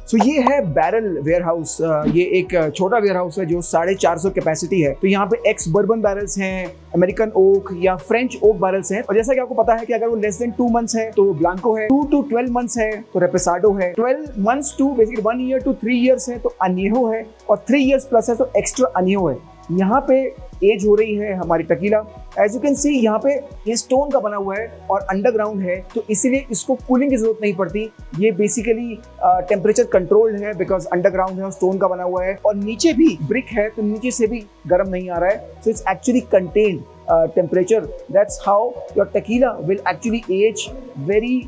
सो ये है barrel ware house. ये एक छोटा वेयर हाउस है जो 450 कैपेसिटी है। तो यहाँ पे एक्स बर्बन बैरल्स हैं, अमेरिकन ओक या फ्रेंच ओक बैरल्स हैं। और जैसा कि आपको पता है कि अगर वो लेस देन 2 मंथ्स है तो ब्लांको है, 2 to 12 मंथ्स है तो रेपोसाडो है, 12 months to basically 1 year to 3 years है तो अनिहो है, और 3 years प्लस है तो एक्स्ट्रा अनिहो है। यहाँ पे एज हो रही है हमारी tequila. As you can see यहाँ पे ये स्टोन का बना हुआ है और अंडरग्राउंड है, तो इसीलिए इसको कूलिंग की जरूरत नहीं पड़ती। ये बेसिकली टेम्परेचर कंट्रोल्ड है बिकॉज अंडरग्राउंड है और स्टोन का बना हुआ है, और नीचे भी ब्रिक है तो नीचे से भी गर्म नहीं आ रहा है। So it's actually contained temperature. That's how your tequila will actually age very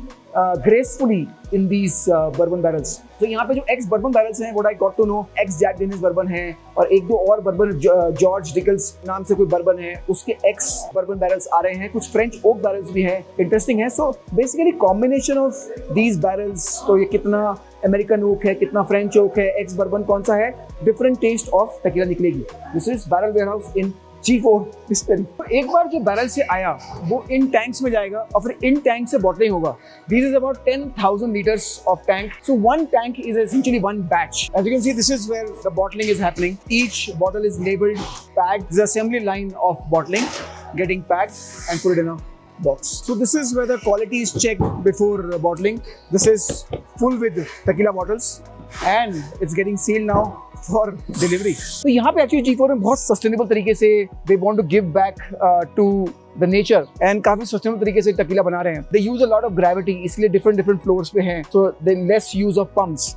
gracefully in these bourbon barrels. तो यहाँ पे जो एक्स बर्बन बैरल्स हैं, what I got to know, ex Jack Daniels bourbon है और एक दो और बर्बन, जॉर्ज डिकल्स नाम से कोई बर्बन है, उसके एक्स बर्बन बैरल्स आ रहे हैं। कुछ फ्रेंच ओक बैरल्स भी हैं, इंटरेस्टिंग है। So basically combination of these barrels, तो ये कितना अमेरिकन ओक है, कितना फ्रेंच ओक है, एक्स बर्बन कौन सा है, डिफरेंट टेस्ट ऑफ टेकीला निकलेगी। This is barrel warehouse in G4 distillery. तो एक बार जो बैरल से आया वो इन टैंक्स में जाएगा और फिर इन टैंक से बॉटलिंग होगा। This is about 10,000 liters of tank. So one tank is essentially one batch. As you can see, this is where the bottling is happening. Each bottle is labeled, packed. This is assembly line of bottling, getting packed and put it in a box. So this is where the quality is checked before bottling. This is full with tequila bottles and it's getting sealed now for delivery. तो यहाँ पे actually G4 में बहुत sustainable तरीके से they want to give back to the nature and काफी sustainable तरीके से टकीला बना रहे हैं। They use a lot of gravity, इसलिए different फ्लोर्स पे हैं, so they less use of pumps.